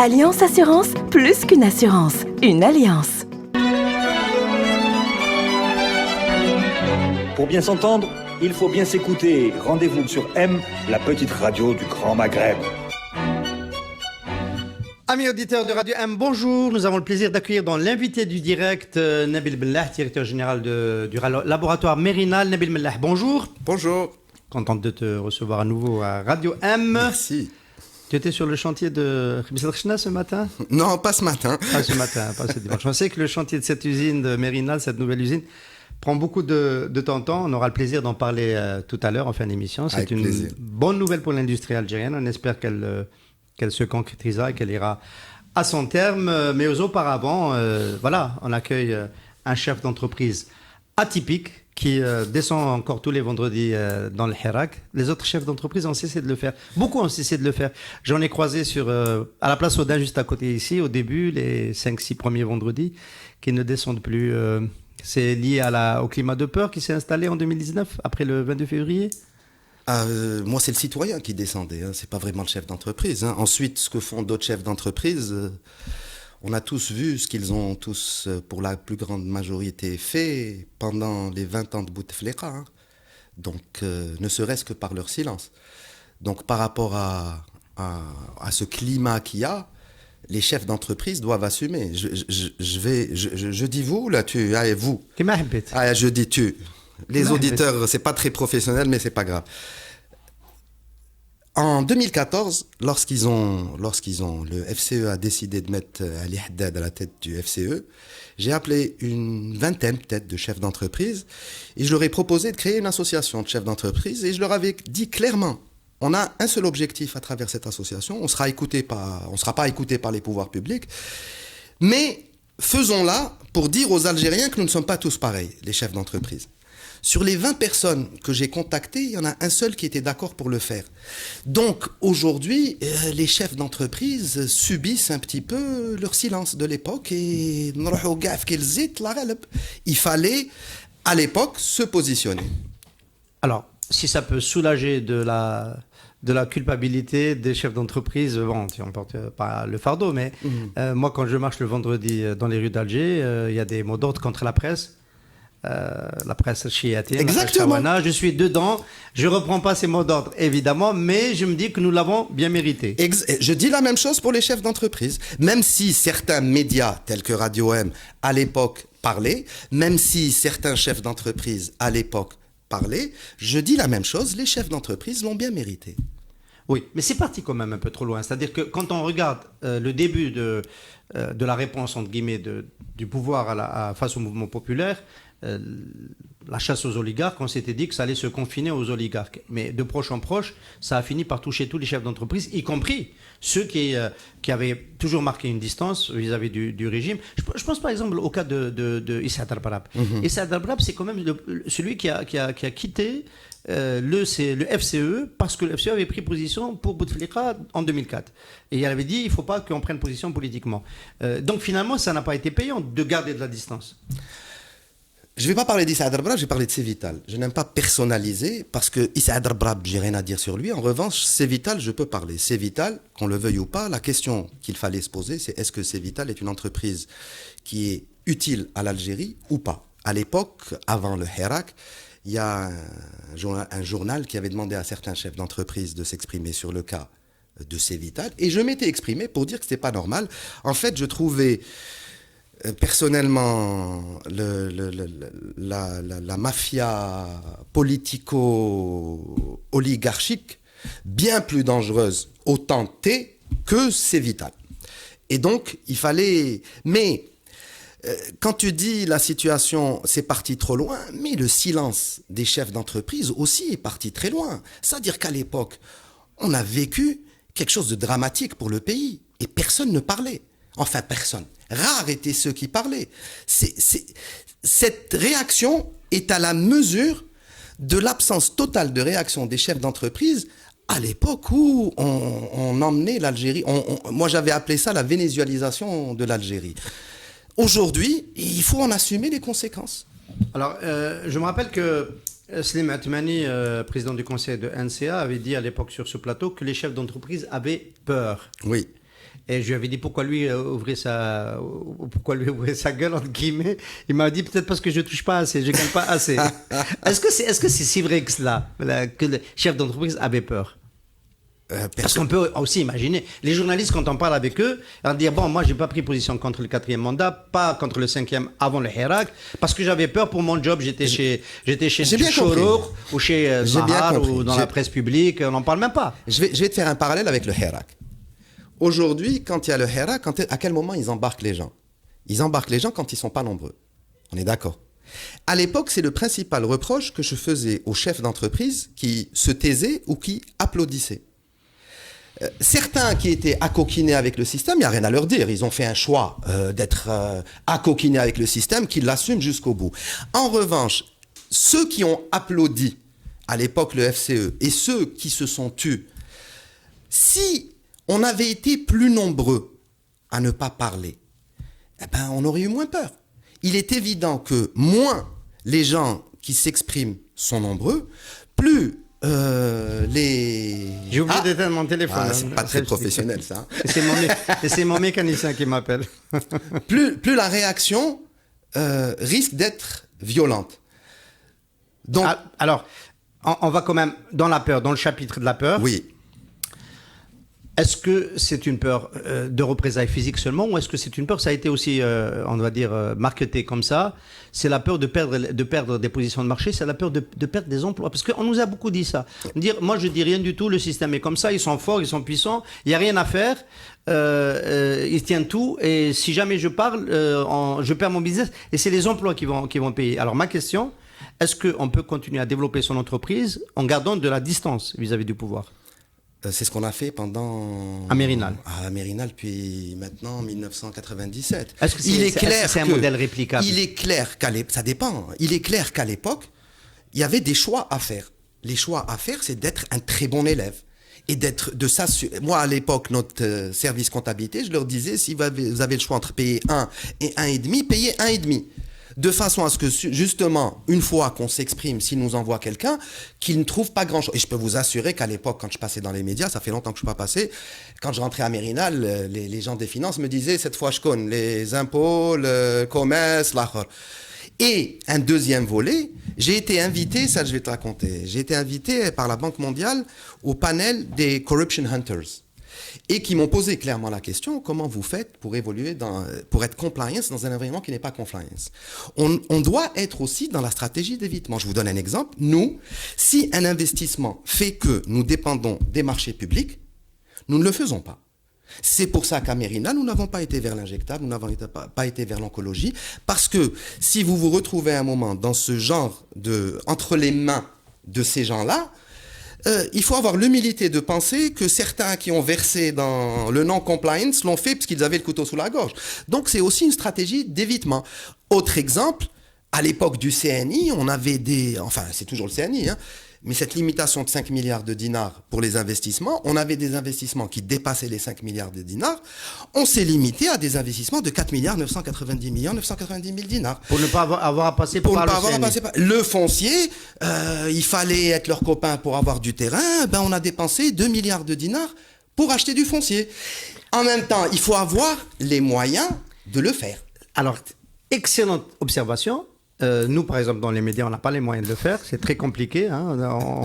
Alliance Assurance, plus qu'une assurance, une alliance. Pour bien s'entendre, il faut bien s'écouter. Rendez-vous sur M, la petite radio du Grand Maghreb. Amis auditeurs de Radio M, bonjour. Nous avons le plaisir d'accueillir dans l'invité du direct Nabil Mellah, directeur général du laboratoire Mérinal. Nabil Mellah, bonjour. Bonjour. Content de te recevoir à nouveau à Radio M. Merci. Tu étais sur le chantier de Khmissat Khchna ce matin? Non, pas ce matin. Pas ce matin, pas ce dimanche. Je sais que le chantier de cette usine de Mérinal, cette nouvelle usine, prend beaucoup de temps. On aura le plaisir d'en parler tout à l'heure en fin d'émission. C'est une bonne nouvelle pour l'industrie algérienne. On espère qu'elle se concrétisera et qu'elle ira à son terme. Mais auparavant, voilà, on accueille un chef d'entreprise atypique qui descend encore tous les vendredis dans le Hirak. Les autres chefs d'entreprise ont cessé de le faire. Beaucoup ont cessé de le faire. J'en ai croisé à la place Audin, juste à côté ici, au début, les 5-6 premiers vendredis, qui ne descendent plus. C'est lié au climat de peur qui s'est installé en 2019, après le 22 février. Moi, c'est le citoyen qui descendait. C'est pas vraiment le chef d'entreprise. Ensuite, ce que font d'autres chefs d'entreprise... On a tous vu ce qu'ils ont tous, pour la plus grande majorité, fait pendant les 20 ans de Bouteflika. Donc, ne serait-ce que par leur silence. Donc, par rapport à ce climat qu'il y a, les chefs d'entreprise doivent assumer. Je dis vous, là, tu, allez, vous. Je dis tu. Les auditeurs, c'est pas très professionnel, mais c'est pas grave. En 2014, lorsqu'ils ont, le FCE a décidé de mettre Ali Haddad à la tête du FCE, j'ai appelé une vingtaine peut-être de chefs d'entreprise et je leur ai proposé de créer une association de chefs d'entreprise et je leur avais dit clairement, on a un seul objectif à travers cette association, on sera pas écouté par les pouvoirs publics, mais faisons-la pour dire aux Algériens que nous ne sommes pas tous pareils, les chefs d'entreprise. Sur les 20 personnes que j'ai contactées, il y en a un seul qui était d'accord pour le faire. Donc aujourd'hui, les chefs d'entreprise subissent un petit peu leur silence de l'époque et il fallait à l'époque se positionner. Alors, si ça peut soulager de la culpabilité des chefs d'entreprise, bon, on porte pas le fardeau, mais moi quand je marche le vendredi dans les rues d'Alger, il y a des mots d'ordre contre la presse. La presse chiatine, exactement. Je suis dedans, je reprends pas ces mots d'ordre évidemment, mais je me dis que nous l'avons bien mérité. Je dis la même chose pour les chefs d'entreprise, même si certains médias tels que Radio M à l'époque parlaient, même si certains chefs d'entreprise à l'époque parlaient, je dis la même chose, les chefs d'entreprise l'ont bien mérité. Oui, mais c'est parti quand même un peu trop loin. C'est-à-dire que quand on regarde le début de la réponse entre guillemets du pouvoir face au mouvement populaire, la chasse aux oligarques, on s'était dit que ça allait se confiner aux oligarques. Mais de proche en proche, ça a fini par toucher tous les chefs d'entreprise, y compris ceux qui avaient toujours marqué une distance vis-à-vis du régime. Je pense par exemple au cas de Issa Darbarab. Issa Darbarab, c'est quand même celui qui a quitté le FCE parce que le FCE avait pris position pour Bouteflika en 2004. Et il avait dit il ne faut pas qu'on prenne position politiquement. Donc finalement, ça n'a pas été payant de garder de la distance. Je ne vais pas parler d'Issa Darbarab, je vais parler de Sévital. Je n'aime pas personnaliser parce que Issa Darbarab, j'ai rien à dire sur lui. En revanche, Sévital, je peux parler. Sévital, qu'on le veuille ou pas, la question qu'il fallait se poser, c'est est-ce que Sévital est une entreprise qui est utile à l'Algérie ou pas? À l'époque, avant le Hirak, il y a un journal qui avait demandé à certains chefs d'entreprise de s'exprimer sur le cas de Sévital. Et je m'étais exprimé pour dire que ce n'était pas normal. En fait, je trouvais... personnellement, la mafia politico-oligarchique bien plus dangereuse au temps T que Sévital. Et donc, il fallait... Mais quand tu dis la situation, c'est parti trop loin, mais le silence des chefs d'entreprise aussi est parti très loin. C'est-à-dire qu'à l'époque, on a vécu quelque chose de dramatique pour le pays et personne ne parlait. Enfin, personne. Rares étaient ceux qui parlaient. Cette réaction est à la mesure de l'absence totale de réaction des chefs d'entreprise à l'époque où on emmenait l'Algérie. Moi, j'avais appelé ça la vénézualisation de l'Algérie. Aujourd'hui, il faut en assumer les conséquences. Alors, je me rappelle que Slim Atmani, président du conseil de NCA, avait dit à l'époque sur ce plateau que les chefs d'entreprise avaient peur. Oui. Et je lui avais dit pourquoi lui ouvrir sa gueule entre guillemets. Il m'a dit peut-être parce que je touche pas assez, je gagne pas assez. Est-ce que c'est si vrai que cela, que le chef d'entreprise avait peur? Parce qu'on peut aussi imaginer, les journalistes, quand on parle avec eux, on dit bon, moi, j'ai pas pris position contre le 4e mandat, pas contre le 5e avant le Hirak, parce que j'avais peur pour mon job. J'étais chez Chorouk ou chez Zahar ou dans la presse publique, on n'en parle même pas. Je vais te faire un parallèle avec le Hirak. Aujourd'hui, quand il y a le Hirak, à quel moment ils embarquent les gens? Ils embarquent les gens quand ils sont pas nombreux. On est d'accord. À l'époque, c'est le principal reproche que je faisais aux chefs d'entreprise qui se taisaient ou qui applaudissaient. Certains qui étaient accoquinés avec le système, il n'y a rien à leur dire. Ils ont fait un choix d'être accoquinés avec le système, qu'ils l'assument jusqu'au bout. En revanche, ceux qui ont applaudi à l'époque le FCE et ceux qui se sont tus, si on avait été plus nombreux à ne pas parler, eh ben, on aurait eu moins peur. Il est évident que moins les gens qui s'expriment sont nombreux, plus J'ai oublié d'éteindre mon téléphone. C'est pas très professionnel, ça. C'est mon mécanicien qui m'appelle. plus la réaction risque d'être violente. Donc, alors, on va quand même dans la peur, dans le chapitre de la peur. Oui. Est-ce que c'est une peur de représailles physiques seulement, ou est-ce que c'est une peur, ça a été aussi, on va dire, marketé comme ça, c'est la peur de perdre des positions de marché, c'est la peur de perdre des emplois. Parce qu'on nous a beaucoup dit ça. Moi, je dis rien du tout, le système est comme ça, ils sont forts, ils sont puissants, il n'y a rien à faire, ils tiennent tout, et si jamais je parle, je perds mon business, et c'est les emplois qui vont payer. Alors ma question, est-ce qu'on peut continuer à développer son entreprise en gardant de la distance vis-à-vis du pouvoir ? C'est ce qu'on a fait pendant... À Mérinal. À Mérinal, depuis maintenant 1997. Est-ce que c'est un modèle réplicable? Il est clair qu'à l'époque, ça dépend. Il est clair qu'à l'époque, il y avait des choix à faire. Les choix à faire, c'est d'être un très bon élève. Et de s'assurer. Moi, à l'époque, notre service comptabilité, je leur disais, si vous avez le choix entre payer 1 et 1,5, payez 1,5. De façon à ce que, justement, une fois qu'on s'exprime, s'il nous envoie quelqu'un, qu'il ne trouve pas grand-chose. Et je peux vous assurer qu'à l'époque, quand je passais dans les médias, ça fait longtemps que je ne suis pas passé, quand je rentrais à Mérinal, les gens des finances me disaient, cette fois je connais les impôts, le commerce, l'achor. Et un deuxième volet, j'ai été invité, ça je vais te raconter, j'ai été invité par la Banque mondiale au panel des Corruption Hunters. Et qui m'ont posé clairement la question, comment vous faites pour évoluer pour être compliance dans un environnement qui n'est pas compliance? On doit être aussi dans la stratégie d'évitement. Je vous donne un exemple. Nous, si un investissement fait que nous dépendons des marchés publics, nous ne le faisons pas. C'est pour ça qu'à Mérina, nous n'avons pas été vers l'injectable, nous n'avons pas été vers l'oncologie, parce que si vous vous retrouvez à un moment dans ce genre entre les mains de ces gens-là, il faut avoir l'humilité de penser que certains qui ont versé dans le non-compliance l'ont fait parce qu'ils avaient le couteau sous la gorge. Donc c'est aussi une stratégie d'évitement. Autre exemple, à l'époque du CNI, on avait c'est toujours le CNI, mais cette limitation de 5 milliards de dinars pour les investissements, on avait des investissements qui dépassaient les 5 milliards de dinars, on s'est limité à des investissements de 4 milliards 990 000 dinars. Pour ne pas avoir à passer par le CNI. Le foncier, il fallait être leur copain pour avoir du terrain, on a dépensé 2 milliards de dinars pour acheter du foncier. En même temps, il faut avoir les moyens de le faire. Alors, excellente observation. Nous, par exemple, dans les médias, on n'a pas les moyens de le faire. C'est très compliqué.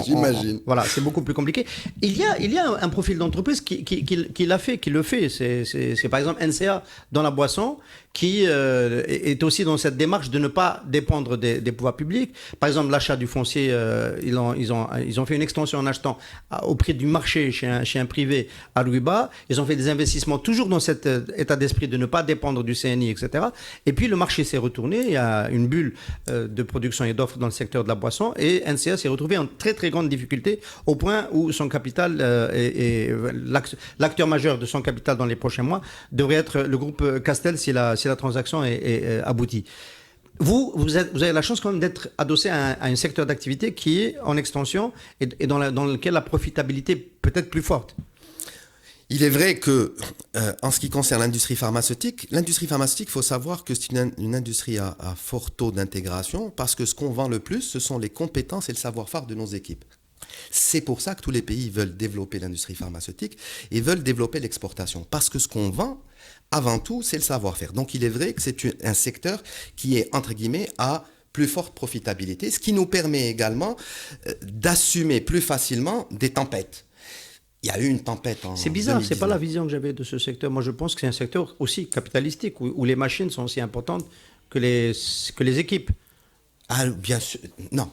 J'imagine. Voilà, c'est beaucoup plus compliqué. Il y a un profil d'entreprise qui l'a fait, qui le fait. C'est par exemple NCA dans la boisson qui est aussi dans cette démarche de ne pas dépendre des pouvoirs publics. Par exemple, l'achat du foncier, ils ont fait une extension en achetant au prix du marché chez un privé à Louis-Bas. Ils ont fait des investissements toujours dans cet état d'esprit de ne pas dépendre du CNI, etc. Et puis le marché s'est retourné. Il y a une bulle de production et d'offres dans le secteur de la boisson, et NCA s'est retrouvé en très très grande difficulté au point où son capital et l'acteur majeur de son capital dans les prochains mois devrait être le groupe Castel si la transaction est aboutie. Vous avez la chance quand même d'être adossé à un secteur d'activité qui est en extension et dans lequel la profitabilité peut être plus forte. Il est vrai que, en ce qui concerne l'industrie pharmaceutique, il faut savoir que c'est une industrie à fort taux d'intégration, parce que ce qu'on vend le plus, ce sont les compétences et le savoir-faire de nos équipes. C'est pour ça que tous les pays veulent développer l'industrie pharmaceutique et veulent développer l'exportation. Parce que ce qu'on vend, avant tout, c'est le savoir-faire. Donc il est vrai que c'est un secteur qui est, entre guillemets, à plus forte profitabilité, ce qui nous permet également d'assumer plus facilement des tempêtes. Il y a eu une tempête en 2019. C'est bizarre, c'est pas la vision que j'avais de ce secteur. Moi, je pense que c'est un secteur aussi capitalistique, où les machines sont aussi importantes que les équipes. Ah, bien sûr. Non.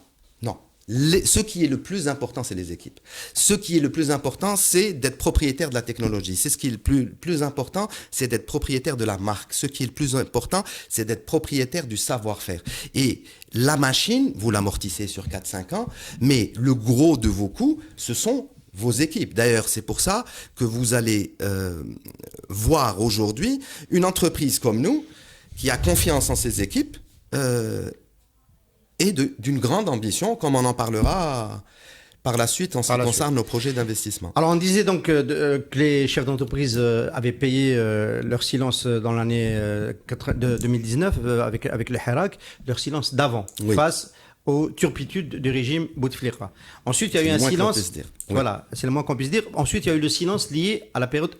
Ce qui est le plus important, c'est les équipes. Ce qui est le plus important, c'est d'être propriétaire de la technologie. C'est ce qui est le plus important, c'est d'être propriétaire de la marque. Ce qui est le plus important, c'est d'être propriétaire du savoir-faire. Et la machine, vous l'amortissez sur 4-5 ans, mais le gros de vos coûts, ce sont vos équipes. D'ailleurs, c'est pour ça que vous allez voir aujourd'hui une entreprise comme nous, qui a confiance en ses équipes, et d'une grande ambition, comme on en parlera par la suite en ce qui concerne nos projets d'investissement. Alors on disait donc que les chefs d'entreprise avaient payé leur silence dans l'année 2019 avec le Hirak, leur silence d'avant, face aux turpitudes du régime Bouteflika. Ensuite, il y a eu un silence. Voilà, c'est le moins qu'on puisse dire. Ensuite, il y a eu le silence lié à la période,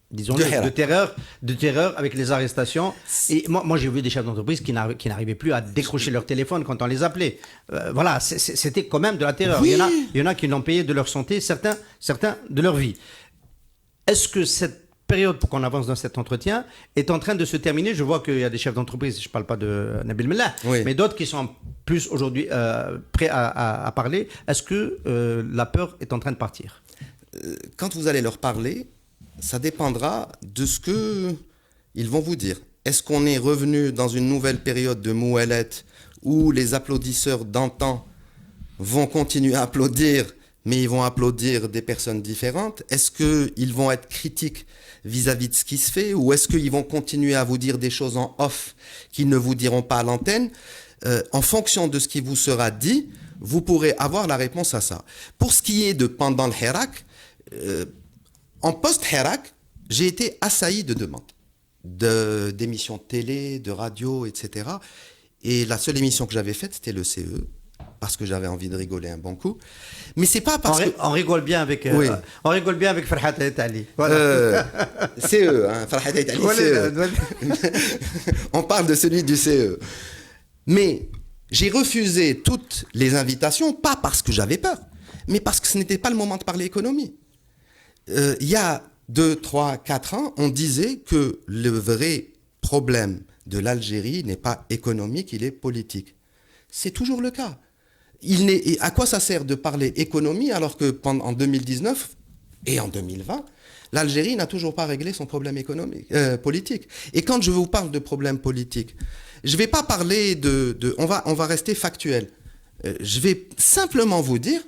disons, de terreur avec les arrestations. Et moi j'ai vu des chefs d'entreprise qui n'arrivaient plus à décrocher leur téléphone quand on les appelait. Voilà, c'était quand même de la terreur. Oui. Il y en a qui l'ont payé de leur santé, certains de leur vie. Est-ce que cette période, pour qu'on avance dans cet entretien, est en train de se terminer? Je vois qu'il y a des chefs d'entreprise, je ne parle pas de Nabil Mellah, mais d'autres qui sont plus aujourd'hui prêts à parler. Est-ce que la peur est en train de partir? Quand vous allez leur parler, ça dépendra de ce qu'ils vont vous dire. Est-ce qu'on est revenu dans une nouvelle période de mouellette où les applaudisseurs d'antan vont continuer à applaudir, mais ils vont applaudir des personnes différentes? Est-ce qu'ils vont être critiques vis-à-vis de ce qui se fait, ou est-ce qu'ils vont continuer à vous dire des choses en off qu'ils ne vous diront pas à l'antenne? En fonction de ce qui vous sera dit, vous pourrez avoir la réponse à ça. Pour ce qui est de pendant le Hirak, en post-Hirak, j'ai été assailli de demandes, d'émissions de télé, de radio, etc. Et la seule émission que j'avais faite, c'était le CE, parce que j'avais envie de rigoler un bon coup. Mais c'est pas parce que... On rigole bien avec Farhat Etali. Voilà. CE, hein, Farhat Etali, CE. On parle de celui du CE. Mais j'ai refusé toutes les invitations, pas parce que j'avais peur, mais parce que ce n'était pas le moment de parler économie. Il y a 2, 3, 4 ans, on disait que le vrai problème de l'Algérie n'est pas économique, il est politique. C'est toujours le cas. À quoi ça sert de parler économie alors que en 2019 et en 2020, l'Algérie n'a toujours pas réglé son problème politique. Et quand je vous parle de problème politique, je ne vais pas parler on va rester factuel. Je vais simplement vous dire,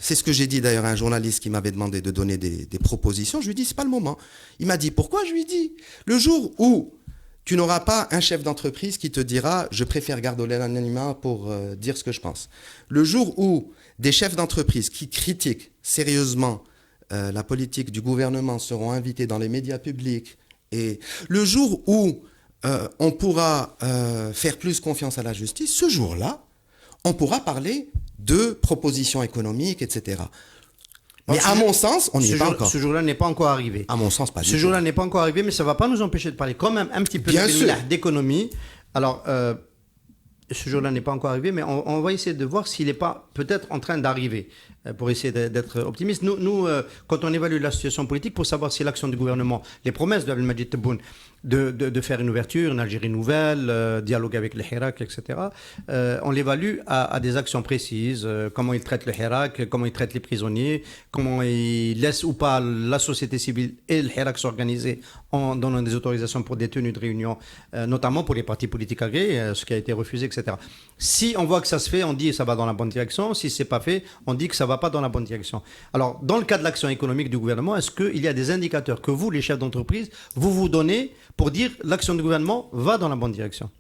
c'est ce que j'ai dit d'ailleurs à un journaliste qui m'avait demandé de donner des propositions. Je lui ai dit, c'est pas le moment. Il m'a dit, pourquoi? Je lui ai dit, le jour où tu n'auras pas un chef d'entreprise qui te dira, je préfère garder l'anonymat pour dire ce que je pense. Le jour où des chefs d'entreprise qui critiquent sérieusement la politique du gouvernement seront invités dans les médias publics, et le jour où on pourra faire plus confiance à la justice, ce jour-là, on pourra parler de propositions économiques, etc. Mais à mon sens, on n'y est pas encore. Ce jour-là n'est pas encore arrivé. À mon sens, pas du tout. Ce jour-là n'est pas encore arrivé, mais ça ne va pas nous empêcher de parler quand même un petit peu d'économie. Alors, ce jour-là n'est pas encore arrivé, mais on va essayer de voir s'il n'est pas peut-être en train d'arriver, pour essayer d'être optimiste. Nous, quand on évalue la situation politique, pour savoir si l'action du gouvernement, les promesses d'Abdelmadjid Tebboune de faire une ouverture, une Algérie nouvelle, dialogue avec le Hirak, etc., on l'évalue à des actions précises, comment il traite le Hirak, comment il traite les prisonniers, comment il laisse ou pas la société civile et le Hirak s'organiser en donnant des autorisations pour des tenues de réunion, notamment pour les partis politiques agréés, ce qui a été refusé, etc. Si on voit que ça se fait, on dit que ça va dans la bonne direction. Si ce n'est pas fait, on dit que ça ne va pas dans la bonne direction. Alors, dans le cas de l'action économique du gouvernement, est-ce qu'il y a des indicateurs que vous, les chefs d'entreprise, vous donnez pour dire l'action du gouvernement va dans la bonne direction?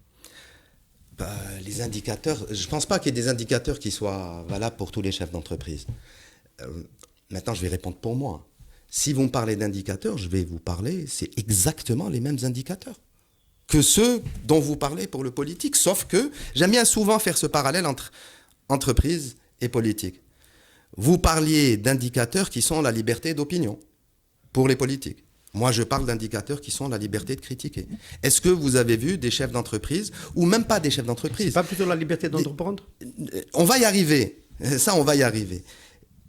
Les indicateurs, je ne pense pas qu'il y ait des indicateurs qui soient valables pour tous les chefs d'entreprise. Maintenant, je vais répondre pour moi. Si vous me parlez d'indicateurs, je vais vous parler, c'est exactement les mêmes indicateurs que ceux dont vous parlez pour le politique, sauf que j'aime bien souvent faire ce parallèle entre entreprise et politique. vous parliez d'indicateurs qui sont la liberté d'opinion pour les politiques. Moi, je parle d'indicateurs qui sont la liberté de critiquer. Est-ce que vous avez vu des chefs d'entreprise, ou même pas des chefs d'entreprise? C'est pas plutôt la liberté d'entreprendre? On va y arriver. Ça, on va y arriver.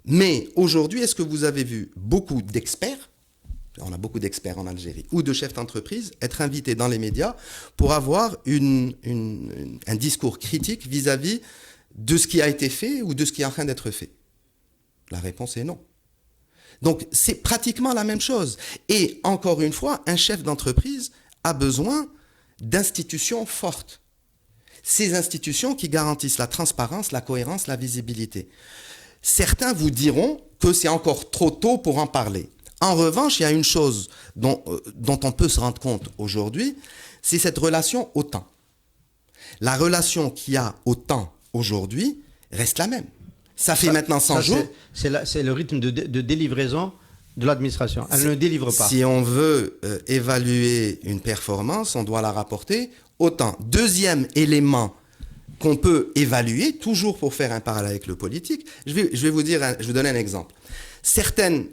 Mais aujourd'hui, est-ce que vous avez vu beaucoup d'experts, on a beaucoup d'experts en Algérie, ou de chefs d'entreprise, être invités dans les médias pour avoir un discours critique vis-à-vis de ce qui a été fait ou de ce qui est en train d'être fait? La réponse est non. Donc, c'est pratiquement la même chose. Et encore une fois, un chef d'entreprise a besoin d'institutions fortes. Ces institutions qui garantissent la transparence, la cohérence, la visibilité. Certains vous diront que c'est encore trop tôt pour en parler. En revanche, il y a une chose dont on peut se rendre compte aujourd'hui, c'est cette relation au temps. La relation qu'il y a au temps aujourd'hui reste la même. Ça fait maintenant 100 jours. C'est le rythme de délivraison de l'administration. Elle ne délivre pas. Si on veut évaluer une performance, on doit la rapporter au temps. Deuxième élément qu'on peut évaluer, toujours pour faire un parallèle avec le politique, je vais vous donner un exemple. Certains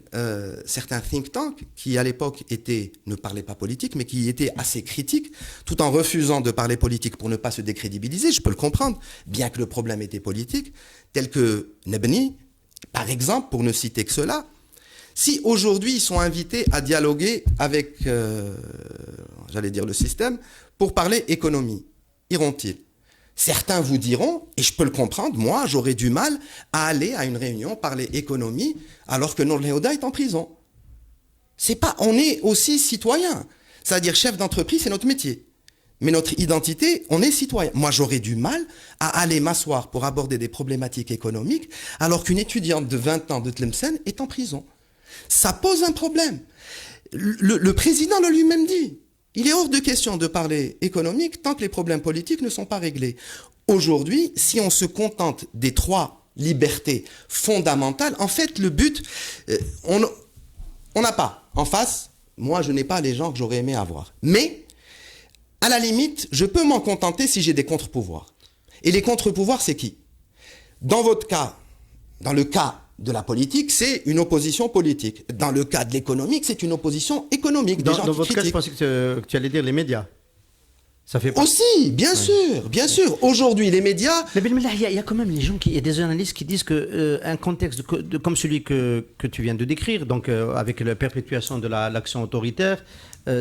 think tanks qui, à l'époque, ne parlaient pas politique, mais qui étaient assez critiques, tout en refusant de parler politique pour ne pas se décrédibiliser, je peux le comprendre, bien que le problème était politique, tels que Nebni, par exemple, pour ne citer que cela. Si aujourd'hui ils sont invités à dialoguer avec, j'allais dire le système, pour parler économie, iront-ils? Certains vous diront, et je peux le comprendre, moi j'aurais du mal à aller à une réunion parler économie alors que Nour El-Houda est en prison. On est aussi citoyen. C'est-à-dire chef d'entreprise, c'est notre métier. Mais notre identité, on est citoyen. Moi j'aurais du mal à aller m'asseoir pour aborder des problématiques économiques alors qu'une étudiante de 20 ans de Tlemcen est en prison. Ça pose un problème. Le président l'a lui-même dit. Il est hors de question de parler économique tant que les problèmes politiques ne sont pas réglés. Aujourd'hui, si on se contente des 3 libertés fondamentales, en fait, le but, on n'a pas. En face, moi, je n'ai pas les gens que j'aurais aimé avoir. Mais, à la limite, je peux m'en contenter si j'ai des contre-pouvoirs. Et les contre-pouvoirs, c'est qui? Dans votre cas, dans le cas de la politique, c'est une opposition politique. Dans le cas de l'économique, c'est une opposition économique. Dans votre cas, je pensais que tu allais dire les médias. Ça fait aussi, bien sûr, bien sûr. Aujourd'hui, les médias... Mais il y a quand même il y a des journalistes qui disent que un contexte comme celui que tu viens de décrire, donc avec la perpétuation de l'action autoritaire,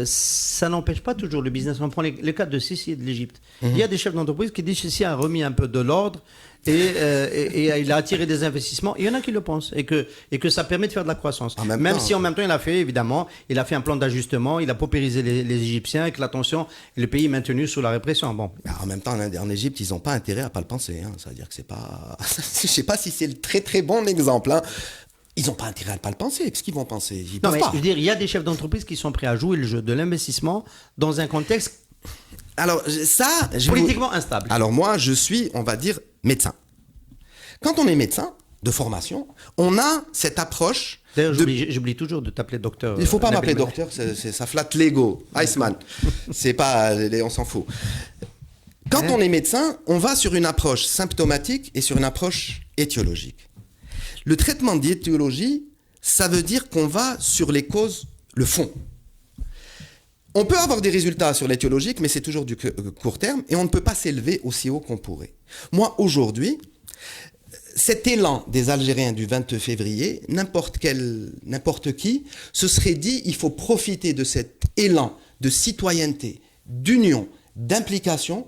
ça n'empêche pas toujours le business. On prend le cas de Sisi et de l'Égypte. Il y a des chefs d'entreprise qui disent que Sisi a remis un peu de l'ordre et il a attiré des investissements. Il y en a qui le pensent et que ça permet de faire de la croissance. Même si en même temps il a fait un plan d'ajustement, il a paupérisé les Égyptiens et que le pays est maintenu sous la répression. Bon. En même temps, en Égypte, ils n'ont pas intérêt à pas le penser. Hein. C'est-à-dire que c'est pas... Je sais pas si c'est le très très bon exemple. Hein. Ils n'ont pas intérêt à ne pas le penser. Qu'est-ce qu'ils vont penser? Ils peuvent pas. Je veux dire, il y a des chefs d'entreprise qui sont prêts à jouer le jeu de l'investissement dans un contexte politiquement instable. Alors moi, je suis, on va dire, médecin. Quand on est médecin de formation, on a cette approche... D'ailleurs, j'oublie toujours de t'appeler docteur. Il ne faut pas m'appeler docteur, ça flatte l'ego. Iceman. C'est pas... On s'en fout. Quand on est médecin, on va sur une approche symptomatique et sur une approche étiologique. Le traitement d'étiologie, ça veut dire qu'on va sur les causes, le fond. On peut avoir des résultats sur l'étiologique, mais c'est toujours du court terme, et on ne peut pas s'élever aussi haut qu'on pourrait. Moi, aujourd'hui, cet élan des Algériens du 22 février, n'importe qui se serait dit, il faut profiter de cet élan de citoyenneté, d'union, d'implication,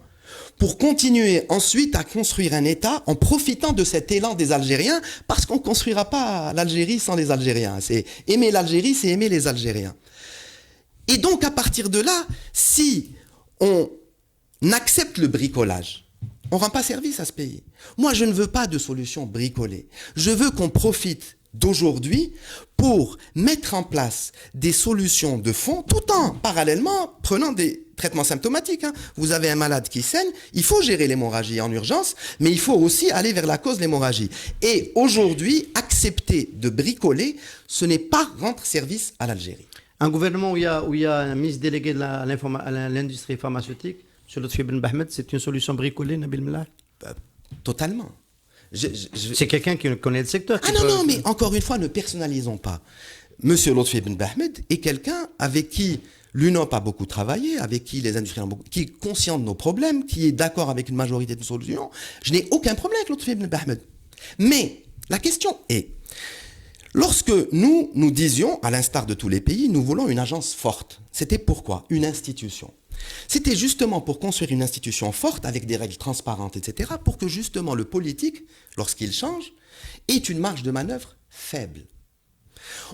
pour continuer ensuite à construire un État en profitant de cet élan des Algériens, parce qu'on ne construira pas l'Algérie sans les Algériens. C'est aimer l'Algérie, c'est aimer les Algériens. Et donc, à partir de là, si on accepte le bricolage, on ne rend pas service à ce pays. Moi, je ne veux pas de solution bricolée. Je veux qu'on profite d'aujourd'hui pour mettre en place des solutions de fond, tout en parallèlement prenant des traitements symptomatiques. Hein. Vous avez un malade qui saigne, il faut gérer l'hémorragie en urgence, mais il faut aussi aller vers la cause de l'hémorragie. Et aujourd'hui, accepter de bricoler, ce n'est pas rendre service à l'Algérie. Un gouvernement où il y a un ministre délégué à l'industrie pharmaceutique, M. Lotfi Ben Bahmed, c'est une solution bricolée, Nabil Mellah? Totalement. C'est quelqu'un qui connaît le secteur. Ah non, mais encore une fois, ne personnalisons pas. Monsieur Lotfi Ben Bahmed est quelqu'un avec qui l'UNOP a beaucoup travaillé, avec qui les industriels ont beaucoup, qui est conscient de nos problèmes, qui est d'accord avec une majorité de solutions. Je n'ai aucun problème avec Lotfi Ben Bahmed. Mais la question est, lorsque nous disions, à l'instar de tous les pays, nous voulons une agence forte, c'était pourquoi? Une institution. C'était justement pour construire une institution forte avec des règles transparentes, etc., pour que justement le politique, lorsqu'il change, ait une marge de manœuvre faible.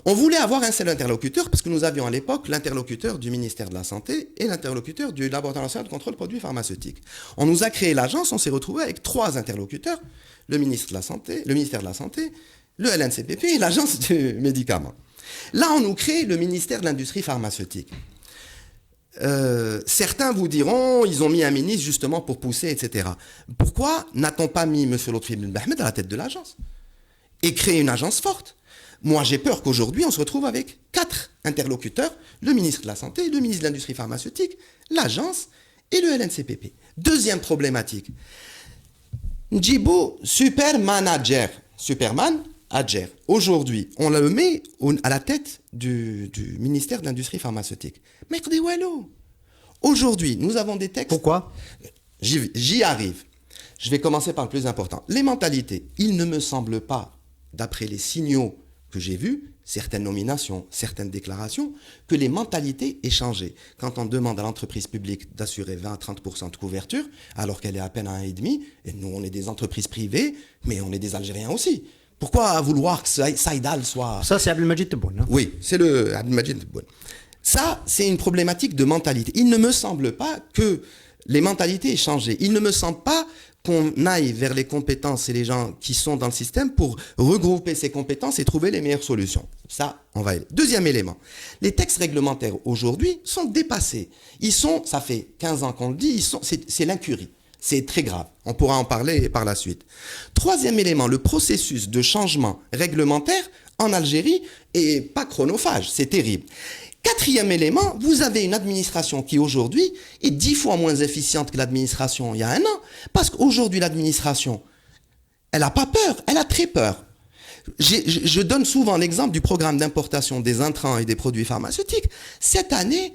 On voulait avoir un seul interlocuteur parce que nous avions à l'époque l'interlocuteur du ministère de la Santé et l'interlocuteur du Laboratoire national de contrôle des produits pharmaceutiques. On nous a créé l'agence, on s'est retrouvé avec 3 interlocuteurs, le ministère de la Santé, le LNCPP et l'Agence du médicament. Là, on nous crée le ministère de l'Industrie pharmaceutique. Certains vous diront, ils ont mis un ministre justement pour pousser, etc. Pourquoi n'a-t-on pas mis M. Lotfi Ben Bahmed à la tête de l'agence et créé une agence forte? Moi, j'ai peur qu'aujourd'hui, on se retrouve avec 4 interlocuteurs, le ministre de la Santé, le ministre de l'Industrie pharmaceutique, l'agence et le LNCPP. Deuxième problématique. Djibo, Superman, Adjer. Aujourd'hui, on le met à la tête du ministère de l'Industrie pharmaceutique. Mais aujourd'hui, nous avons des textes... Pourquoi? J'y arrive. Je vais commencer par le plus important. Les mentalités. Il ne me semble pas, d'après les signaux que j'ai vus, certaines nominations, certaines déclarations, que les mentalités aient changé. Quand on demande à l'entreprise publique d'assurer 20 à 30% de couverture, alors qu'elle est à peine à 1,5, et nous on est des entreprises privées, mais on est des Algériens aussi. Pourquoi vouloir que Saïdal soit... Ça, c'est Abdelmajid Tebboune. Hein? Oui, c'est le Abdelmajid Tebboune. Ça, c'est une problématique de mentalité. Il ne me semble pas que les mentalités aient changé. Il ne me semble pas qu'on aille vers les compétences et les gens qui sont dans le système pour regrouper ces compétences et trouver les meilleures solutions. Ça, on va y aller. Deuxième élément. Les textes réglementaires aujourd'hui sont dépassés. Ça fait 15 ans qu'on le dit, c'est l'incurie. C'est très grave. On pourra en parler par la suite. Troisième élément, le processus de changement réglementaire en Algérie est pas chronophage. C'est terrible. Quatrième élément, vous avez une administration qui aujourd'hui est 10 fois moins efficiente que l'administration il y a un an. Parce qu'aujourd'hui, l'administration, elle n'a pas peur, elle a très peur. Je donne souvent l'exemple du programme d'importation des intrants et des produits pharmaceutiques. Cette année,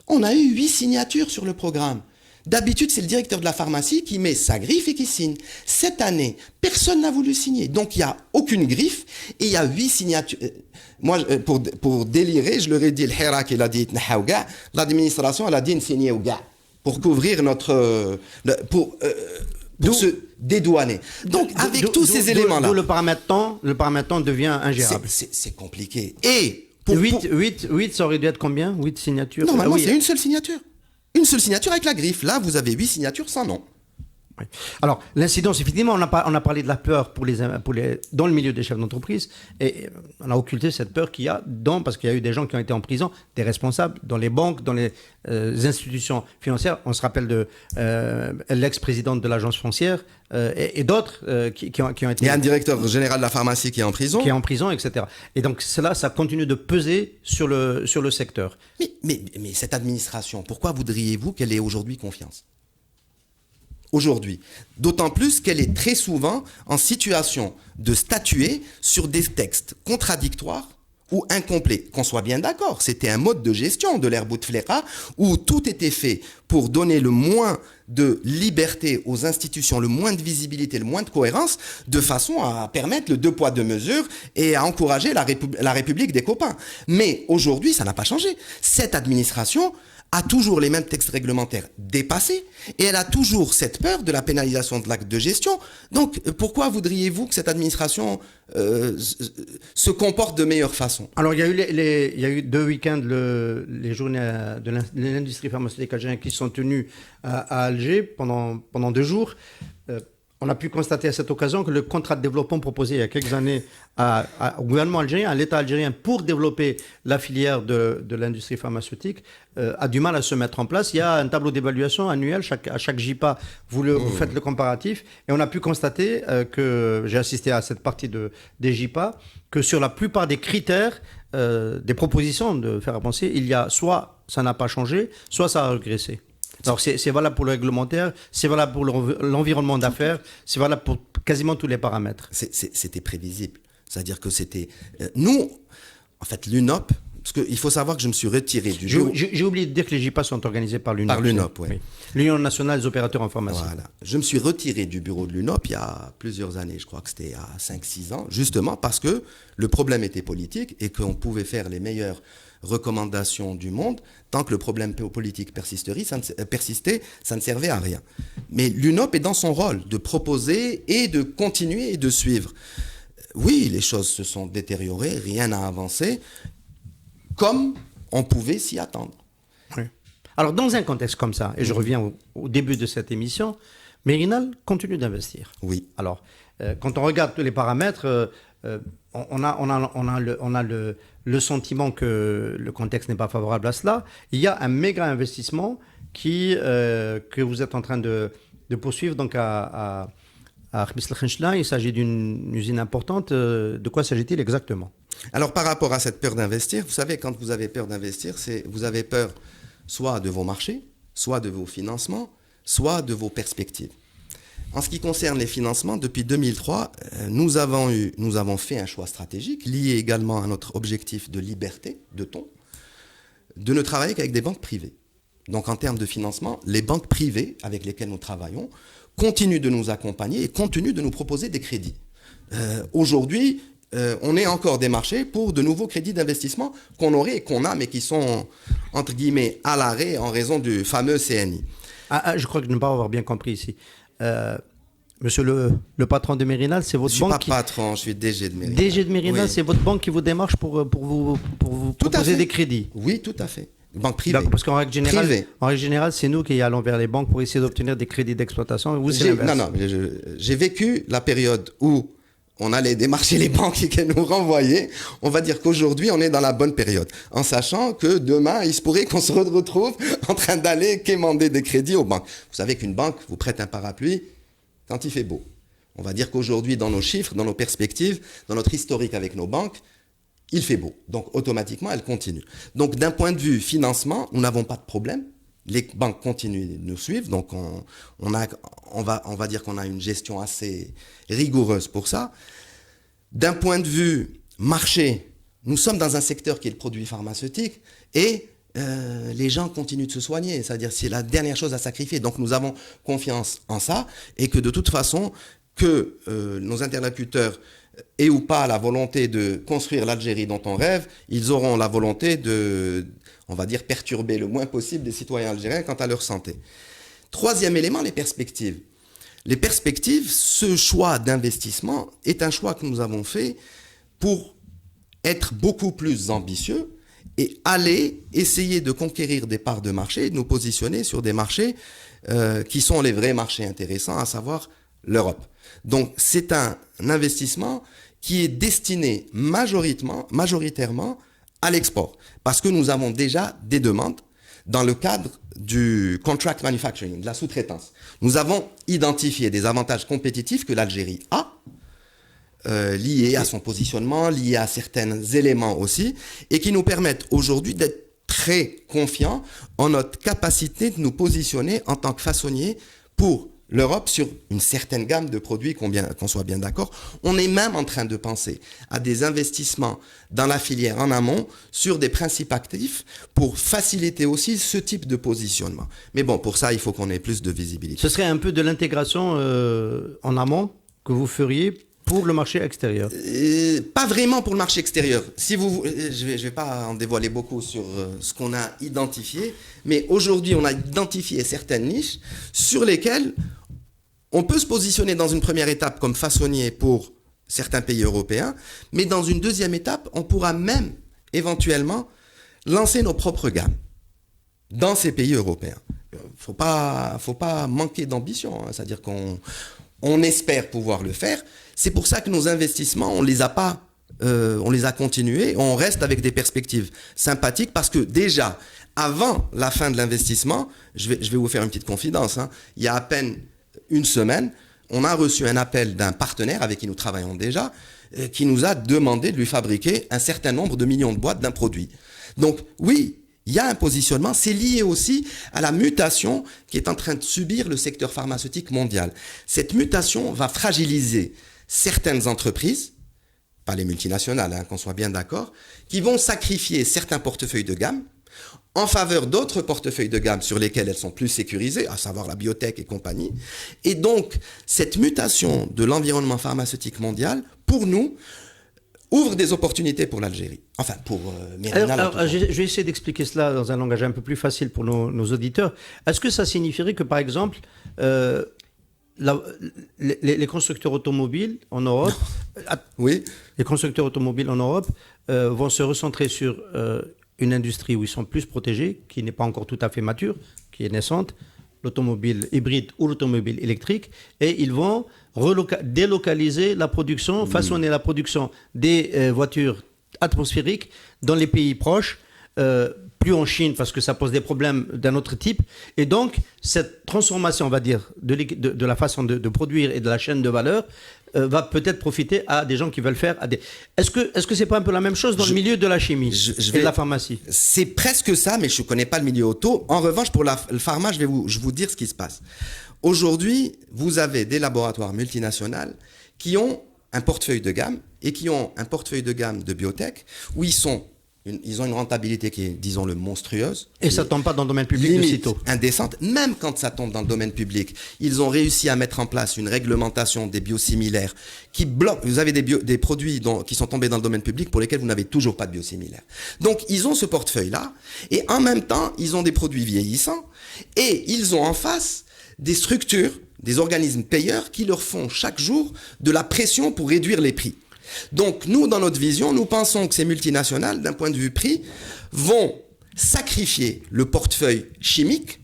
on a eu 8 signatures sur le programme. D'habitude, c'est le directeur de la pharmacie qui met sa griffe et qui signe. Cette année, personne n'a voulu signer. Donc, il n'y a aucune griffe et il y a 8 signatures. Moi, pour délirer, je leur ai dit, le Hirak, il a dit, l'administration, elle a dit, signer au gars. Pour couvrir pour se dédouaner. Donc, avec tous ces éléments-là. Le paramètre temps devient ingérable. C'est compliqué. Et 8, ça aurait dû être combien? 8 signatures? Normalement, c'est une seule signature. Une seule signature avec la griffe. Là, vous avez 8 signatures sans nom. Oui. Alors, l'incidence, effectivement, on a parlé de la peur dans le milieu des chefs d'entreprise, et on a occulté cette peur qu'il y a parce qu'il y a eu des gens qui ont été en prison, des responsables dans les banques, dans les institutions financières. On se rappelle de l'ex-présidente de l'agence foncière et d'autres qui ont été... Il y a un directeur général de la pharmacie qui est en prison. Qui est en prison, etc. Et donc, cela, ça continue de peser sur le secteur. Mais cette administration, pourquoi voudriez-vous qu'elle ait aujourd'hui confiance ? Aujourd'hui. D'autant plus qu'elle est très souvent en situation de statuer sur des textes contradictoires ou incomplets. Qu'on soit bien d'accord, c'était un mode de gestion de l'ère Bouteflika où tout était fait pour donner le moins de liberté aux institutions, le moins de visibilité, le moins de cohérence, de façon à permettre le 2 poids 2 mesures et à encourager la République des copains. Mais aujourd'hui, ça n'a pas changé. Cette administration a toujours les mêmes textes réglementaires dépassés et elle a toujours cette peur de la pénalisation de l'acte de gestion. Donc, pourquoi voudriez-vous que cette administration se comporte de meilleure façon ? Alors, il y a eu 2 week-ends, les journées de l'industrie pharmaceutique algérienne qui sont tenues à Alger pendant 2 jours. On a pu constater à cette occasion que le contrat de développement proposé il y a quelques années au gouvernement algérien, à l'État algérien, pour développer la filière de l'industrie pharmaceutique, a du mal à se mettre en place. Il y a un tableau d'évaluation annuel. À chaque JIPA, vous faites le comparatif. Et on a pu constater que, j'ai assisté à cette partie des JIPA, que sur la plupart des critères, des propositions de faire avancer, il y a soit ça n'a pas changé, soit ça a régressé. Alors c'est valable pour le réglementaire, c'est valable pour l'environnement d'affaires, c'est valable pour quasiment tous les paramètres. C'était prévisible. C'est-à-dire que c'était... nous, en fait, l'UNOP, parce qu'il faut savoir que je me suis retiré du bureau... J'ai oublié de dire que les JPA sont organisés par l'UNOP. Par l'UNOP, oui. L'Union nationale des opérateurs en pharmacie. Voilà. Je me suis retiré du bureau de l'UNOP il y a plusieurs années, je crois que c'était à 5-6 ans, justement parce que le problème était politique et qu'on pouvait faire les meilleures recommandations du monde. Tant que le problème politique persistait, ça ne servait à rien. Mais l'UNOP est dans son rôle de proposer et de continuer et de suivre. Oui, les choses se sont détériorées, rien n'a avancé, comme on pouvait s'y attendre. Oui. Alors, dans un contexte comme ça, et je reviens au début de cette émission, Mérinal continue d'investir. Oui. Alors, quand on regarde tous les paramètres, on a le sentiment que le contexte n'est pas favorable à cela. Il y a un méga investissement que vous êtes en train de poursuivre donc à Khmis el-Khenchela. Il s'agit d'une usine importante. De quoi s'agit-il exactement? Alors, par rapport à cette peur d'investir, vous savez, quand vous avez peur d'investir, vous avez peur soit de vos marchés, soit de vos financements, soit de vos perspectives. En ce qui concerne les financements, depuis 2003, nous avons fait un choix stratégique, lié également à notre objectif de liberté de ton, de ne travailler qu'avec des banques privées. Donc en termes de financement, les banques privées avec lesquelles nous travaillons continuent de nous accompagner et continuent de nous proposer des crédits. Aujourd'hui, on est encore démarché pour de nouveaux crédits d'investissement qu'on aurait et qu'on a, mais qui sont, entre guillemets, à l'arrêt en raison du fameux CNI. Je crois que je ne vais pas avoir bien compris ici. Monsieur le patron de Mérinal, c'est votre banque. Je ne suis pas patron, je suis DG de Mérinal. DG de Mérinal, oui. C'est votre banque qui vous démarche pour vous proposer des crédits. Oui, tout à fait. Banque privée. Parce qu'en règle générale, c'est nous qui allons vers les banques pour essayer d'obtenir des crédits d'exploitation. Vous, c'est l'inverse. Non, j'ai vécu la période où on allait démarcher les banques et qu'elles nous renvoyaient. On va dire qu'aujourd'hui, on est dans la bonne période. En sachant que demain, il se pourrait qu'on se retrouve en train d'aller quémander des crédits aux banques. Vous savez qu'une banque vous prête un parapluie quand il fait beau. On va dire qu'aujourd'hui, dans nos chiffres, dans nos perspectives, dans notre historique avec nos banques, il fait beau. Donc, automatiquement, elles continuent. Donc, d'un point de vue financement, nous n'avons pas de problème. Les banques continuent de nous suivre. Donc, on va dire qu'on a une gestion assez rigoureuse pour ça. D'un point de vue marché, nous sommes dans un secteur qui est le produit pharmaceutique et les gens continuent de se soigner. C'est-à-dire c'est la dernière chose à sacrifier. Donc, nous avons confiance en ça et que de toute façon, que nos interlocuteurs aient ou pas la volonté de construire l'Algérie dont on rêve, ils auront la volonté de, on va dire, perturber le moins possible des citoyens algériens quant à leur santé. Troisième élément, les perspectives. Les perspectives, ce choix d'investissement est un choix que nous avons fait pour être beaucoup plus ambitieux et aller essayer de conquérir des parts de marché et de nous positionner sur des marchés qui sont les vrais marchés intéressants, à savoir l'Europe. Donc c'est un investissement qui est destiné majoritairement à l'export, parce que nous avons déjà des demandes dans le cadre du contract manufacturing, de la sous-traitance. Nous avons identifié des avantages compétitifs que l'Algérie a, liés à son positionnement, liés à certains éléments aussi, et qui nous permettent aujourd'hui d'être très confiants en notre capacité de nous positionner en tant que façonnier pour l'Europe sur une certaine gamme de produits, qu'on soit bien d'accord. On est même en train de penser à des investissements dans la filière en amont sur des principes actifs pour faciliter aussi ce type de positionnement. Mais bon, pour ça, il faut qu'on ait plus de visibilité. Ce serait un peu de l'intégration en amont que vous feriez pour le marché extérieur? Pas vraiment pour le marché extérieur. Si je vais pas en dévoiler beaucoup sur ce qu'on a identifié, mais aujourd'hui, on a identifié certaines niches sur lesquelles on peut se positionner dans une première étape comme façonnier pour certains pays européens, mais dans une deuxième étape, on pourra même éventuellement lancer nos propres gammes dans ces pays européens. Faut pas manquer d'ambition, hein. C'est-à-dire qu'on espère pouvoir le faire. C'est pour ça que nos investissements, on les a continués, on reste avec des perspectives sympathiques parce que déjà, avant la fin de l'investissement, je vais vous faire une petite confidence, hein, il y a à peine une semaine, on a reçu un appel d'un partenaire avec qui nous travaillons déjà, qui nous a demandé de lui fabriquer un certain nombre de millions de boîtes d'un produit. Donc oui, Il y a un positionnement, c'est lié aussi à la mutation qui est en train de subir le secteur pharmaceutique mondial. Cette mutation va fragiliser certaines entreprises, pas les multinationales, qu'on soit bien d'accord, qui vont sacrifier certains portefeuilles de gamme en faveur d'autres portefeuilles de gamme sur lesquels elles sont plus sécurisées, à savoir la biotech et compagnie. Et donc, cette mutation de l'environnement pharmaceutique mondial, pour nous, ouvre des opportunités pour l'Algérie. Enfin, pour Mérina. Alors, je vais essayer d'expliquer cela dans un langage un peu plus facile pour nos auditeurs. Est-ce que ça signifierait que, par exemple, les constructeurs automobiles en Europe, oui. Les constructeurs automobiles en Europe vont se recentrer sur une industrie où ils sont plus protégés, qui n'est pas encore tout à fait mature, qui est naissante, l'automobile hybride ou l'automobile électrique, et ils vont délocaliser la production, façonner la production des voitures atmosphériques dans les pays proches, plus en Chine parce que ça pose des problèmes d'un autre type. Et donc, cette transformation, on va dire, de la façon de produire et de la chaîne de valeur va peut-être profiter à des gens qui veulent faire... Est-ce que c'est pas un peu la même chose dans le milieu de la chimie et de la pharmacie? C'est presque ça, mais je ne connais pas le milieu auto. En revanche, pour le pharma, je vais vous dire ce qui se passe. Aujourd'hui, vous avez des laboratoires multinationaux qui ont un portefeuille de gamme et qui ont un portefeuille de gamme de biotech où ils ont une rentabilité qui est, disons-le, monstrueuse. Et ça ne tombe pas dans le domaine public de sitôt. Indécente. Même quand ça tombe dans le domaine public, ils ont réussi à mettre en place une réglementation des biosimilaires qui bloque. Vous avez des produits qui sont tombés dans le domaine public pour lesquels vous n'avez toujours pas de biosimilaires. Donc, ils ont ce portefeuille-là et en même temps, ils ont des produits vieillissants et ils ont en face des structures, des organismes payeurs qui leur font chaque jour de la pression pour réduire les prix. Donc, nous, dans notre vision, nous pensons que ces multinationales, d'un point de vue prix, vont sacrifier le portefeuille chimique,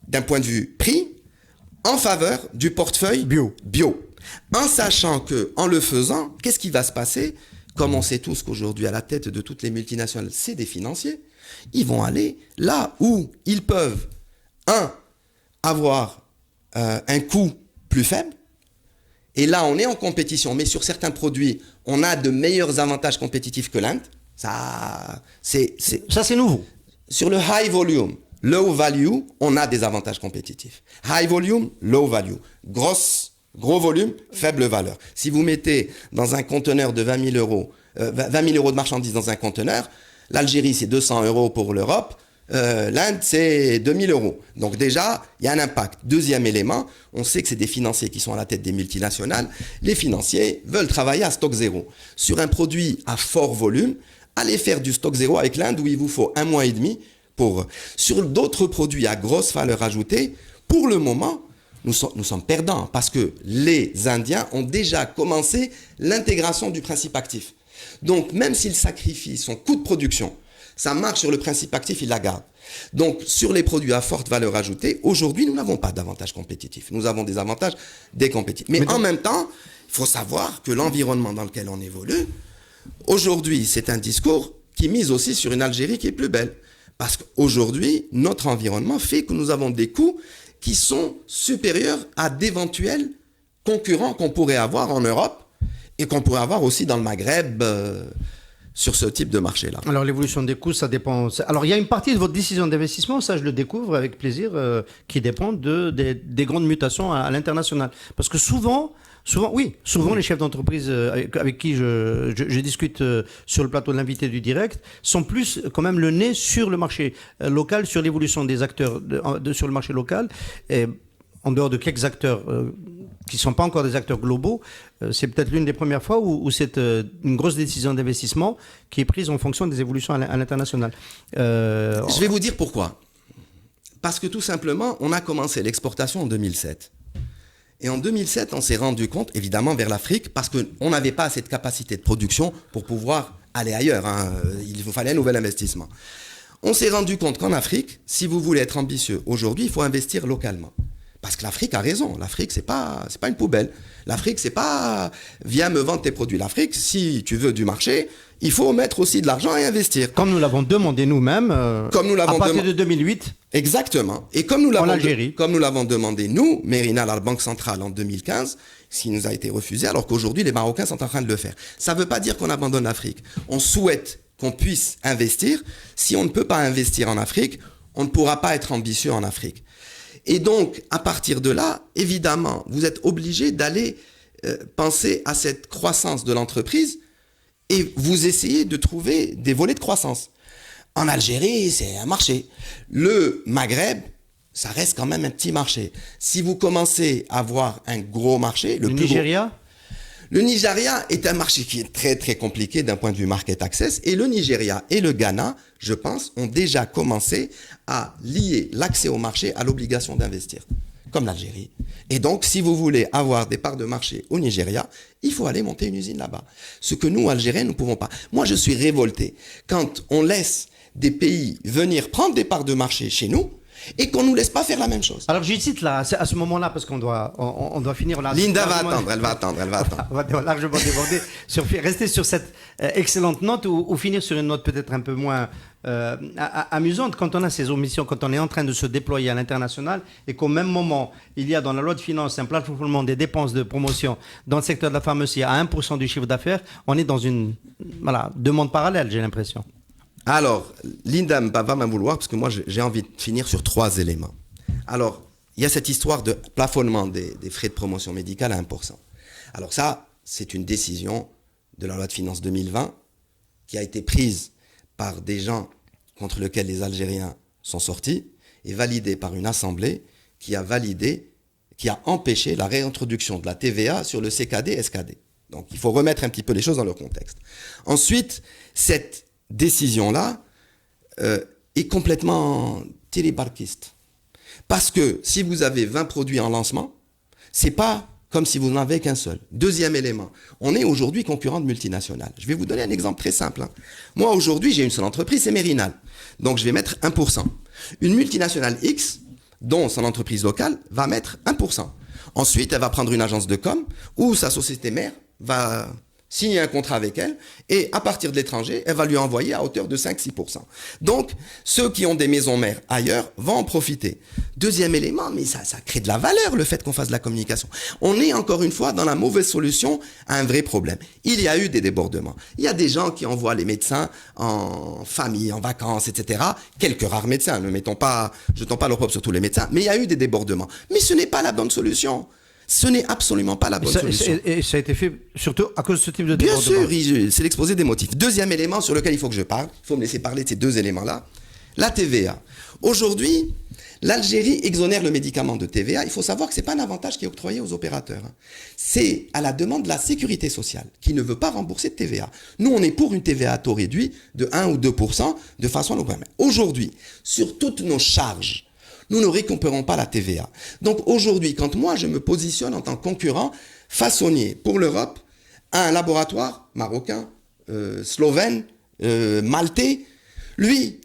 d'un point de vue prix, en faveur du portefeuille bio. En sachant que, en le faisant, qu'est-ce qui va se passer? Comme on sait tous qu'aujourd'hui, à la tête de toutes les multinationales, c'est des financiers. Ils vont aller là où ils peuvent, avoir un coût plus faible. Et là, on est en compétition, mais sur certains produits, on a de meilleurs avantages compétitifs que l'Inde. Ça, c'est nouveau. Sur le high volume, low value, on a des avantages compétitifs. High volume, low value. Gros volume, faible valeur. Si vous mettez dans un conteneur de 20 000 euros de marchandises dans un conteneur, l'Algérie, c'est 200 euros pour l'Europe. L'Inde, c'est 2000 euros. Donc déjà, il y a un impact. Deuxième élément, on sait que c'est des financiers qui sont à la tête des multinationales. Les financiers veulent travailler à stock zéro. Sur un produit à fort volume, allez faire du stock zéro avec l'Inde où il vous faut 1 mois et demi pour... Sur d'autres produits à grosse valeur ajoutée, pour le moment, nous sommes perdants parce que les Indiens ont déjà commencé l'intégration du principe actif. Donc, même s'ils sacrifient son coût de production, ça marche sur le principe actif, il la garde. Donc, sur les produits à forte valeur ajoutée, aujourd'hui, nous n'avons pas d'avantages compétitifs. Nous avons des avantages décompétitifs. Mais en même temps, il faut savoir que l'environnement dans lequel on évolue, aujourd'hui, c'est un discours qui mise aussi sur une Algérie qui est plus belle. Parce qu'aujourd'hui, notre environnement fait que nous avons des coûts qui sont supérieurs à d'éventuels concurrents qu'on pourrait avoir en Europe et qu'on pourrait avoir aussi dans le Maghreb, sur ce type de marché-là. Alors, l'évolution des coûts, ça dépend... Alors, il y a une partie de votre décision d'investissement, ça je le découvre avec plaisir, qui dépend des grandes mutations à l'international. Parce que souvent, les chefs d'entreprise avec qui je discute sur le plateau de l'invité du direct sont plus quand même le nez sur le marché local, sur l'évolution des acteurs sur le marché local. Et en dehors de quelques acteurs qui ne sont pas encore des acteurs globaux, c'est peut-être l'une des premières fois où c'est une grosse décision d'investissement qui est prise en fonction des évolutions à l'international. Je vais vous dire pourquoi. Parce que tout simplement, on a commencé l'exportation en 2007. Et en 2007, on s'est rendu compte, évidemment, vers l'Afrique, parce qu'on n'avait pas assez de capacité de production pour pouvoir aller ailleurs. Il vous fallait un nouvel investissement. On s'est rendu compte qu'en Afrique, si vous voulez être ambitieux aujourd'hui, il faut investir localement. Parce que l'Afrique a raison. L'Afrique, c'est pas une poubelle. L'Afrique, c'est pas viens me vendre tes produits. L'Afrique, si tu veux du marché, il faut mettre aussi de l'argent et investir. Comme nous l'avons demandé nous-mêmes à partir de 2008. Exactement. Et comme nous l'avons demandé, nous, Mérina, la Banque centrale, en 2015, ce qui nous a été refusé, alors qu'aujourd'hui, les Marocains sont en train de le faire. Ça ne veut pas dire qu'on abandonne l'Afrique. On souhaite qu'on puisse investir. Si on ne peut pas investir en Afrique, on ne pourra pas être ambitieux en Afrique. Et donc, à partir de là, évidemment, vous êtes obligé d'aller penser à cette croissance de l'entreprise et vous essayez de trouver des volets de croissance. En Algérie, c'est un marché. Le Maghreb, ça reste quand même un petit marché. Si vous commencez à avoir un gros marché... Le Nigeria ? Le Nigeria est un marché qui est très très compliqué d'un point de vue market access. Et le Nigeria et le Ghana, je pense, ont déjà commencé à lier l'accès au marché à l'obligation d'investir, comme l'Algérie. Et donc, si vous voulez avoir des parts de marché au Nigeria, il faut aller monter une usine là-bas. Ce que nous, Algériens, nous ne pouvons pas. Moi, je suis révolté quand on laisse des pays venir prendre des parts de marché chez nous et qu'on ne nous laisse pas faire la même chose. Alors, je cite là, à ce moment-là, parce qu'on doit, on doit finir. Là, Linda va attendre, elle va attendre. On va largement déborder. Rester sur cette excellente note ou finir sur une note peut-être un peu moins amusante. Quand on a ces omissions, quand on est en train de se déployer à l'international et qu'au même moment, il y a dans la loi de finances un plafonnement des dépenses de promotion dans le secteur de la pharmacie à 1% du chiffre d'affaires, on est dans une demande parallèle, j'ai l'impression. Alors, Linda va m'en vouloir parce que moi, j'ai envie de finir sur 3 éléments. Alors, il y a cette histoire de plafonnement des frais de promotion médicale à 1%. Alors ça, c'est une décision de la loi de finances 2020 qui a été prise par des gens contre lesquels les Algériens sont sortis et validée par une assemblée qui a empêché la réintroduction de la TVA sur le CKD, SKD. Donc, il faut remettre un petit peu les choses dans leur contexte. Ensuite, cette décision-là est complètement télébarquiste. Parce que si vous avez 20 produits en lancement, c'est pas comme si vous n'en avez qu'un seul. Deuxième élément, on est aujourd'hui concurrent de multinationales. Je vais vous donner un exemple très simple. Moi, aujourd'hui, j'ai une seule entreprise, c'est Mérinal. Donc, je vais mettre 1%. Une multinationale X, dont son entreprise locale, va mettre 1%. Ensuite, elle va prendre une agence de com ou sa société mère va signer un contrat avec elle, et à partir de l'étranger, elle va lui envoyer à hauteur de 5-6%. Donc, ceux qui ont des maisons mères ailleurs vont en profiter. Deuxième élément, mais ça crée de la valeur, le fait qu'on fasse de la communication. On est encore une fois dans la mauvaise solution à un vrai problème. Il y a eu des débordements. Il y a des gens qui envoient les médecins en famille, en vacances, etc. Quelques rares médecins, ne jetons pas l'Europe sur tous les médecins, mais il y a eu des débordements. Mais ce n'est pas la bonne solution. Ce n'est absolument pas la bonne solution. Et ça a été fait surtout à cause de ce type de débordement. Bien sûr, c'est l'exposé des motifs. Deuxième élément sur lequel il faut que je parle, il faut me laisser parler de ces 2 éléments-là, la TVA. Aujourd'hui, l'Algérie exonère le médicament de TVA. Il faut savoir que ce n'est pas un avantage qui est octroyé aux opérateurs. C'est à la demande de la sécurité sociale qui ne veut pas rembourser de TVA. Nous, on est pour une TVA à taux réduit de 1 ou 2% de façon à nous permettre. Aujourd'hui, sur toutes nos charges, nous ne récupérons pas la TVA. Donc aujourd'hui, quand moi je me positionne en tant que concurrent façonnier pour l'Europe à un laboratoire marocain, slovène, maltais, lui,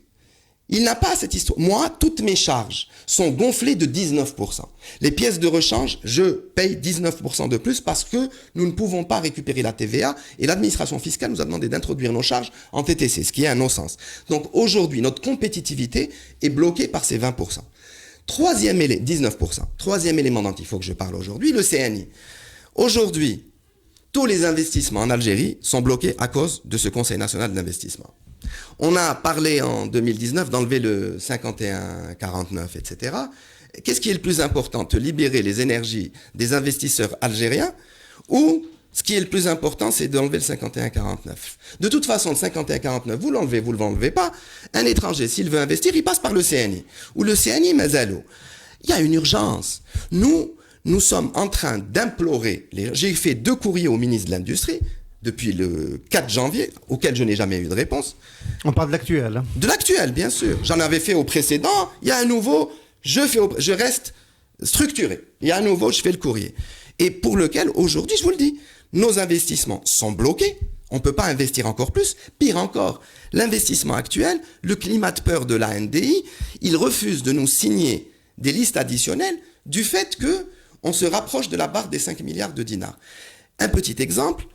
il n'a pas cette histoire. Moi, toutes mes charges sont gonflées de 19%. Les pièces de rechange, je paye 19% de plus parce que nous ne pouvons pas récupérer la TVA et l'administration fiscale nous a demandé d'introduire nos charges en TTC, ce qui est un non-sens. Donc aujourd'hui, notre compétitivité est bloquée par ces 20%. 19%. Troisième élément dont il faut que je parle aujourd'hui, le CNI. Aujourd'hui, tous les investissements en Algérie sont bloqués à cause de ce Conseil national d'investissement. On a parlé en 2019 d'enlever le 51-49, etc. Qu'est-ce qui est le plus important? De libérer les énergies des investisseurs algériens ou ce qui est le plus important, c'est d'enlever le 51-49. De toute façon, le 51-49, vous ne l'enlevez pas. Un étranger, s'il veut investir, il passe par le CNI. Ou le CNI, Mazalo. Il y a une urgence. Nous sommes en train d'implorer. J'ai fait 2 courriers au ministre de l'Industrie depuis le 4 janvier, auquel je n'ai jamais eu de réponse. On parle de l'actuel. De l'actuel, bien sûr. J'en avais fait au précédent. Il y a un nouveau. Je reste structuré. Il y a un nouveau, je fais le courrier. Et pour lequel, aujourd'hui, je vous le dis, nos investissements sont bloqués. On ne peut pas investir encore plus. Pire encore, l'investissement actuel, le climat de peur de la NDI, il refuse de nous signer des listes additionnelles du fait qu'on se rapproche de la barre des 5 milliards de dinars. Un petit exemple,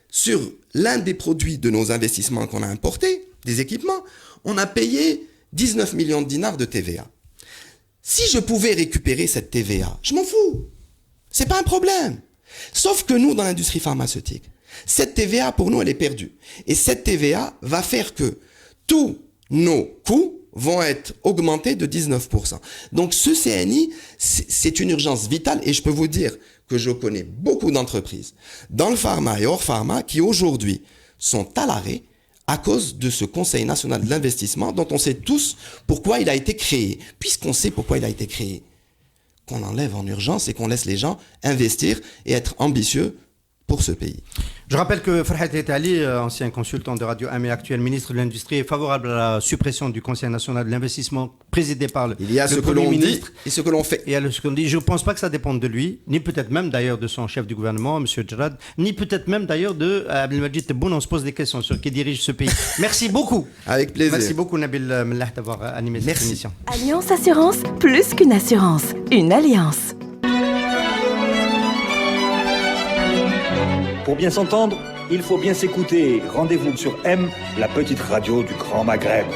sur l'un des produits de nos investissements qu'on a importés, des équipements, on a payé 19 millions de dinars de TVA. Si je pouvais récupérer cette TVA, je m'en fous. C'est pas un problème. Sauf que nous, dans l'industrie pharmaceutique, Cette TVA, pour nous, elle est perdue. Et cette TVA va faire que tous nos coûts vont être augmentés de 19%. Donc ce CNI, c'est une urgence vitale et je peux vous dire que je connais beaucoup d'entreprises dans le pharma et hors pharma qui aujourd'hui sont à l'arrêt à cause de ce Conseil national de l'investissement dont on sait tous pourquoi il a été créé. Puisqu'on sait pourquoi il a été créé, qu'on enlève en urgence et qu'on laisse les gens investir et être ambitieux pour ce pays. Je rappelle que Farhat Etali, ancien consultant de Radio 1 et actuel ministre de l'Industrie, est favorable à la suppression du Conseil national de l'investissement présidé par le Premier ministre. Et ce que l'on fait. Et à ce qu'on dit, je ne pense pas que ça dépende de lui, ni peut-être même d'ailleurs de son chef du gouvernement, M. Djerad, ni peut-être même d'ailleurs de Abdelmajid Tebboune. On se pose des questions sur qui dirige ce pays. Merci beaucoup. Avec plaisir. Merci beaucoup Nabil Mellah d'avoir animé cette émission. Alliance Assurance, plus qu'une assurance, une alliance. Pour bien s'entendre, il faut bien s'écouter. Rendez-vous sur M, la petite radio du Grand Maghreb.